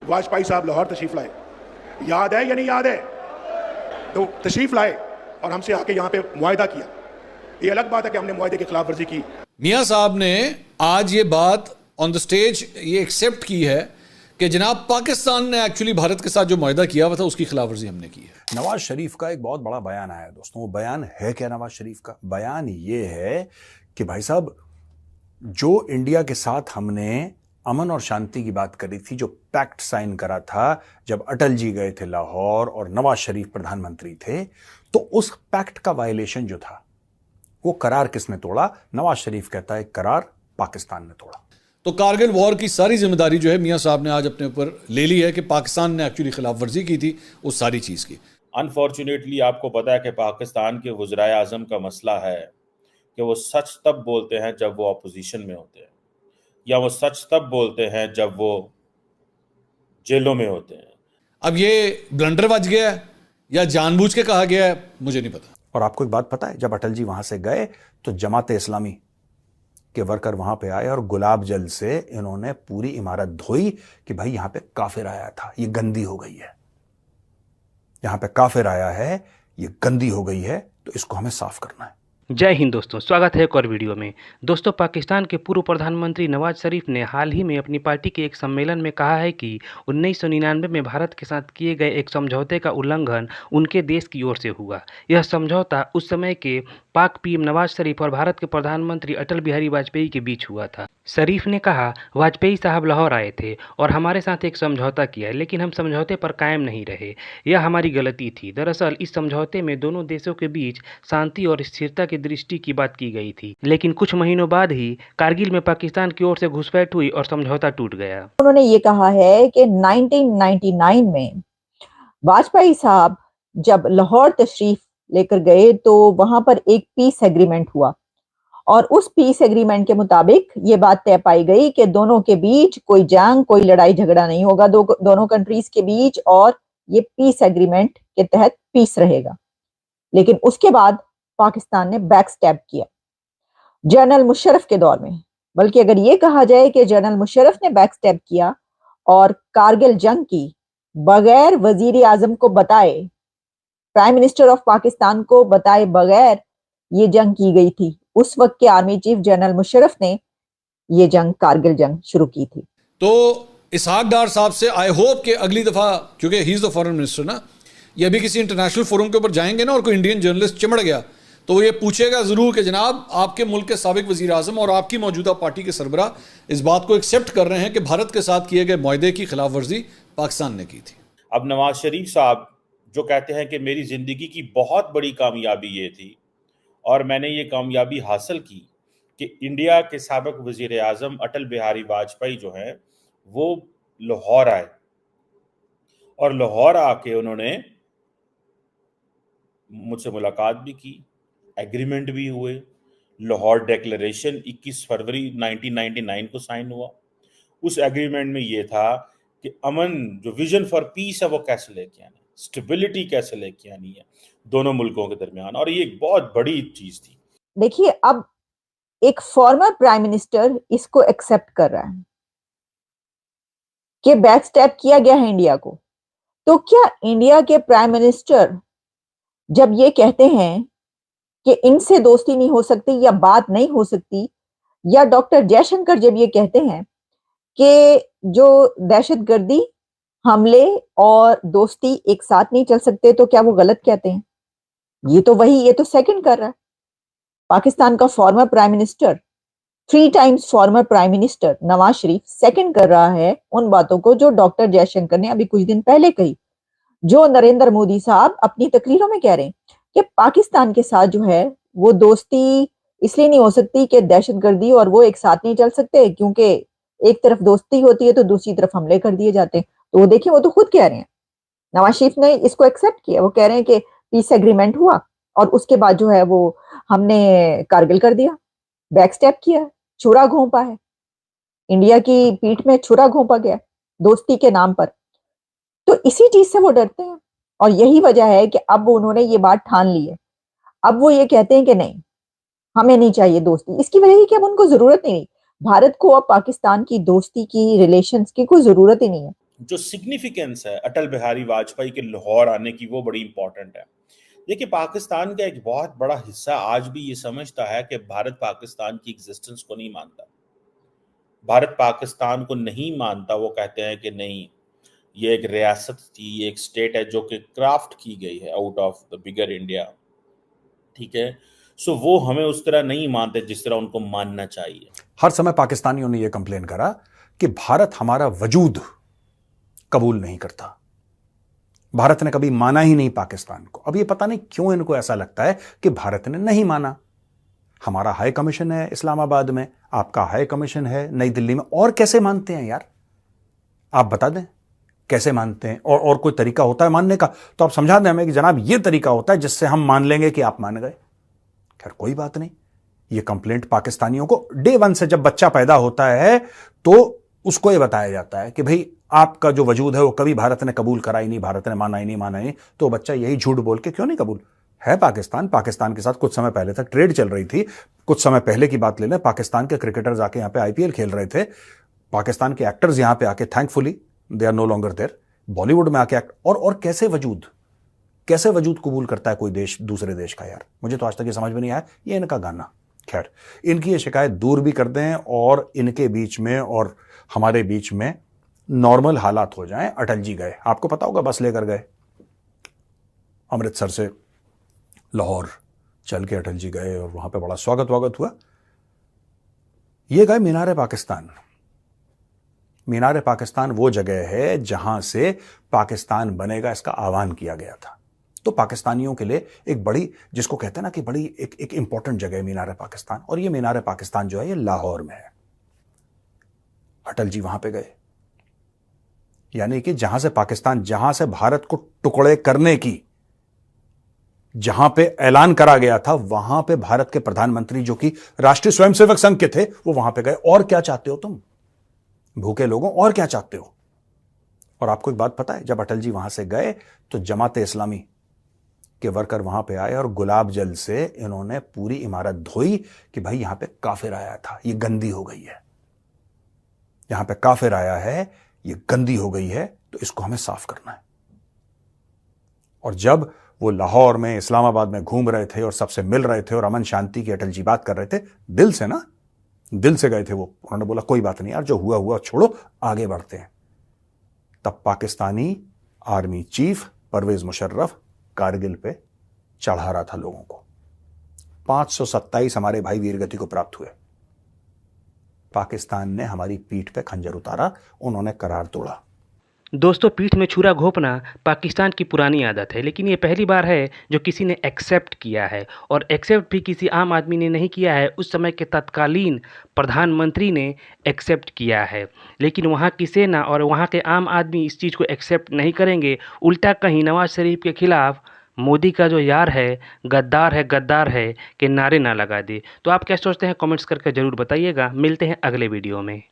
वाजपेयी साहब लाहौर तशरीफ लाए, याद है या नहीं याद है? तो तशरीफ लाए और हमसे आके यहाँ पे मुआहदा किया। ये अलग बात है कि हमने मुआहदे की खिलाफ वर्जी की। मियां साहब ने आज ये बात ऑन द स्टेज ये एक्सेप्ट की है कि जनाब पाकिस्तान ने एक्चुअली भारत के साथ जो मुआहदा किया हुआ था उसकी खिलाफ वर्जी हमने की है। नवाज शरीफ का एक बहुत बड़ा बयान आया दोस्तों। वो बयान है क्या? नवाज शरीफ का बयान ये है कि भाई साहब, जो इंडिया के साथ हमने अमन और शांति की बात करी थी, जो पैक्ट साइन करा था जब अटल जी गए थे लाहौर और नवाज शरीफ प्रधानमंत्री थे, तो उस पैक्ट का वायलेशन जो था वो करार किसने तोड़ा? नवाज शरीफ कहता है करार पाकिस्तान ने तोड़ा। तो कारगिल वॉर की सारी जिम्मेदारी जो है मियां साहब ने आज अपने ऊपर ले ली है कि पाकिस्तान ने एक्चुअली खिलाफ वर्जी की थी उस सारी चीज की। अनफॉर्चुनेटली आपको पता है कि पाकिस्तान के वज़राए आज़म का मसला है कि वो सच तब बोलते हैं जब वो अपोजिशन में होते हैं, या वो सच तब बोलते हैं जब वो जेलों में होते हैं। अब ये ब्लंडर बच गया है या जानबूझ के कहा गया है, मुझे नहीं पता। और आपको एक बात पता है, जब अटल जी वहां से गए तो जमात इस्लामी के वर्कर वहां पे आए और गुलाब जल से इन्होंने पूरी इमारत धोई कि भाई यहां पे काफिर आया था, ये गंदी हो गई है, यहां पे काफिर आया है, ये गंदी हो गई है, तो इसको हमें साफ करना है। जय हिंद दोस्तों, स्वागत है एक और वीडियो में। दोस्तों, पाकिस्तान के पूर्व प्रधानमंत्री नवाज शरीफ ने हाल ही में अपनी पार्टी के एक सम्मेलन में कहा है कि 1999 में भारत के साथ किए गए एक समझौते का उल्लंघन उनके देश की ओर से हुआ। यह समझौता उस समय के पाक पीएम नवाज शरीफ और भारत के प्रधानमंत्री अटल बिहारी वाजपेयी के बीच हुआ था। शरीफ ने कहा, वाजपेयी साहब लाहौर आए थे और हमारे साथ एक समझौता किया, लेकिन हम समझौते पर कायम नहीं रहे। यह हमारी गलती थी। दरअसल इस समझौते में दोनों देशों के बीच शांति और स्थिरता की दृष्टि की बात की गई थी, लेकिन कुछ महीनों बाद ही कारगिल में पाकिस्तान की ओर से घुसपैठ हुई और समझौता टूट गया। उन्होंने ये कहा है कि 1999 में वाजपेयी साहब जब लाहौर तशरीफ लेकर गए तो वहां पर एक पीस एग्रीमेंट हुआ और उस पीस एग्रीमेंट के मुताबिक ये बात तय पाई गई कि दोनों के बीच कोई जंग, कोई लड़ाई झगड़ा नहीं होगा दोनों कंट्रीज के बीच, और ये पीस एग्रीमेंट के तहत पीस रहेगा। लेकिन उसके बाद पाकिस्तान ने बैक स्टेप किया जनरल मुशर्रफ के दौर में। बल्कि अगर ये कहा जाए कि जनरल मुशर्रफ ने बैक स्टेप किया और कारगिल जंग की बगैर वजीर आजम को बताए, प्राइम मिनिस्टर ऑफ पाकिस्तान को बताए बगैर ये जंग की गई थी। उस वक्त के आर्मी चीफ जनरल मुशर्रफ ने ये जंग, कारगिल जंग शुरू की थी। तो इसहाक डार साहब से आई होप कि अगली दफा, क्योंकि he is the foreign minister ना, ये अभी किसी इंटरनेशनल फोरम के ऊपर जाएंगे ना और कोई इंडियन जर्नलिस्ट चिमड़ गया तो वो ये पूछेगा जरूर कि जनाब आपके मुल्क के साबिक वजीर आजम और आपकी मौजूदा पार्टी के सरबराह इस बात को एक्सेप्ट कर रहे हैं कि भारत के साथ किए गए मुआहदे की खिलाफ वर्जी पाकिस्तान ने की थी। अब नवाज शरीफ साहब जो कहते हैं कि मेरी ज़िंदगी की बहुत बड़ी कामयाबी ये थी और मैंने ये कामयाबी हासिल की कि इंडिया के साबिक वजीर आज़म अटल बिहारी वाजपेयी जो हैं वो लाहौर आए और लाहौर आके उन्होंने मुझसे मुलाकात भी की, एग्रीमेंट भी हुए। लाहौर डिक्लेरेशन 21 फरवरी 1999 को साइन हुआ। उस एग्रीमेंट में ये था कि अमन, जो विजन फॉर पीस है, वो कैसे लेके आना है, स्टेबिलिटी कैसे लेके आनी है दोनों मुल्कों के दरमियान, और ये एक बहुत बड़ी चीज थी। देखिए, अब एक फॉर्मर प्राइम मिनिस्टर इसको एक्सेप्ट कर रहा है कि बैक स्टेप किया गया है इंडिया को। तो क्या इंडिया के प्राइम मिनिस्टर जब ये कहते हैं कि इनसे दोस्ती नहीं हो सकती या बात नहीं हो सकती, या डॉक्टर जयशंकर जब ये कहते हैं कि जो दहशतगर्दी, हमले और दोस्ती एक साथ नहीं चल सकते, तो क्या वो गलत कहते हैं? ये तो सेकंड कर रहा है। पाकिस्तान का former prime minister, 3 times former prime minister Nawaz Sharif second कर रहा है उन बातों को जो डॉक्टर जयशंकर ने अभी कुछ दिन पहले कही, जो नरेंद्र मोदी साहब अपनी तकरीरों में कह रहे हैं कि पाकिस्तान के साथ जो है वो दोस्ती इसलिए नहीं हो सकती कि दहशतगर्दी और वो एक साथ नहीं चल सकते, क्योंकि एक तरफ दोस्ती होती है तो दूसरी तरफ हमले कर दिए जाते हैं। तो वो देखिए, वो तो खुद कह रहे हैं, नवाज शरीफ ने इसको एक्सेप्ट किया। वो कह रहे हैं कि पीस एग्रीमेंट हुआ और उसके बाद जो है वो हमने कारगिल कर दिया, बैक स्टेप किया, छुरा घोंपा है, इंडिया की पीठ में छुरा घोंपा गया दोस्ती के नाम पर। तो इसी चीज से वो डरते हैं और यही वजह है कि अब उन्होंने ये बात ठान ली है। अब वो ये कहते हैं कि नहीं, हमें नहीं चाहिए दोस्ती। इसकी वजह है कि अब उनको जरूरत ही नहीं, भारत को अब पाकिस्तान की दोस्ती की, रिलेशंस की कोई जरूरत ही नहीं है। जो सिग्निफिकेंस है अटल बिहारी वाजपेयी के लाहौर आने की, वो बड़ी इंपॉर्टेंट है। देखिए, पाकिस्तान का एक बहुत बड़ा हिस्सा आज भी ये समझता है कि भारत पाकिस्तान की एग्जिस्टेंस को नहीं मानता। भारत पाकिस्तान को नहीं मानता। वो कहते हैं कि नहीं, ये एक रियासत थी, ये एक स्टेट है जो कि क्राफ्ट की गई है out of the bigger India. ठीक है, सो वो हमें उस तरह नहीं मानते जिस तरह उनको मानना चाहिए। हर समय पाकिस्तानियों ने यह कंप्लेन करा कि भारत हमारा वजूद कबूल नहीं करता, भारत ने कभी माना ही नहीं पाकिस्तान को। अब ये पता नहीं क्यों इनको ऐसा लगता है कि भारत ने नहीं माना। हमारा हाई कमीशन है इस्लामाबाद में, आपका हाई कमीशन है नई दिल्ली में, और कैसे मानते हैं यार? आप बता दें कैसे मानते हैं, और कोई तरीका होता है मानने का तो आप समझा दें हमें कि जनाब ये तरीका होता है जिससे हम मान लेंगे कि आप मान गए। खैर कोई बात नहीं, ये कंप्लेंट पाकिस्तानियों को डे वन से, जब बच्चा पैदा होता है तो उसको ये बताया जाता है कि भाई आपका जो वजूद है वो कभी भारत ने कबूल करा ही नहीं, भारत ने माना ही नहीं, माना ही नहीं। तो बच्चा यही झूठ बोल के क्यों नहीं कबूल है। पाकिस्तान के साथ कुछ समय पहले तक ट्रेड चल रही थी। कुछ समय पहले की बात ले लें, पाकिस्तान के क्रिकेटर्स आके यहां पे आईपीएल खेल रहे थे, पाकिस्तान के एक्टर्स यहां पे आके, thankfully they are no longer there, Bollywood में आके एक्ट, और कैसे वजूद कबूल करता है कोई देश दूसरे देश का? यार मुझे तो आज तक ये समझ में नहीं आया, ये इनका गाना। खैर, इनकी ये शिकायत दूर भी कर दें और इनके बीच में और हमारे बीच में नॉर्मल हालात हो जाएं। अटल जी गए, आपको पता होगा, बस लेकर गए अमृतसर से लाहौर चल के अटल जी गए और वहां पे बड़ा स्वागत हुआ। ये गए मीनार पाकिस्तान। मीनार पाकिस्तान वो जगह है जहां से पाकिस्तान बनेगा इसका आह्वान किया गया था। तो पाकिस्तानियों के लिए एक बड़ी, जिसको कहते हैं ना कि बड़ी एक इंपॉर्टेंट जगह है मीनार पाकिस्तान। और ये मीनार पाकिस्तान जो है ये लाहौर में है। अटल जी वहां पे गए, यानी कि जहां से पाकिस्तान, जहां से भारत को टुकड़े करने की, जहां पे ऐलान करा गया था, वहां पे भारत के प्रधानमंत्री जो कि राष्ट्रीय स्वयंसेवक संघ के थे, वो वहां पे गए। और क्या चाहते हो तुम भूखे लोगों, और क्या चाहते हो? और आपको एक बात पता है, जब अटल जी वहां से गए तो जमात इस्लामी के वर्कर वहां पे आए और गुलाब जल से इन्होंने पूरी इमारत धोई कि भाई यहां पे काफिर आया था, ये गंदी हो गई है, यहां पे काफिर आया है, ये गंदी हो गई है, तो इसको हमें साफ करना है। और जब वो लाहौर में, इस्लामाबाद में घूम रहे थे और सबसे मिल रहे थे और अमन शांति की अटल जी बात कर रहे थे, दिल से ना, दिल से गए थे वो। उन्होंने बोला कोई बात नहीं यार, जो हुआ हुआ छोड़ो, आगे बढ़ते हैं। तब पाकिस्तानी आर्मी चीफ परवेज मुशर्रफ कारगिल पे चढ़ा रहा था लोगों को। 527 हमारे भाई वीरगति को प्राप्त हुए। पाकिस्तान ने हमारी पीठ पे खंजर उतारा, उन्होंने करार तोड़ा। दोस्तों, पीठ में छुरा घोंपना पाकिस्तान की पुरानी आदत है, लेकिन ये पहली बार है जो किसी ने एक्सेप्ट किया है। और एक्सेप्ट भी किसी आम आदमी ने नहीं किया है, उस समय के तत्कालीन प्रधानमंत्री ने एक्सेप्ट किया है। लेकिन वहाँ की सेना और वहाँ के आम आदमी इस चीज़ को एक्सेप्ट नहीं करेंगे। उल्टा कहीं नवाज शरीफ के खिलाफ मोदी का जो यार है, गद्दार है के नारे ना लगा दे। तो आप क्या सोचते हैं, कमेंट्स करके ज़रूर बताइएगा। मिलते हैं अगले वीडियो में।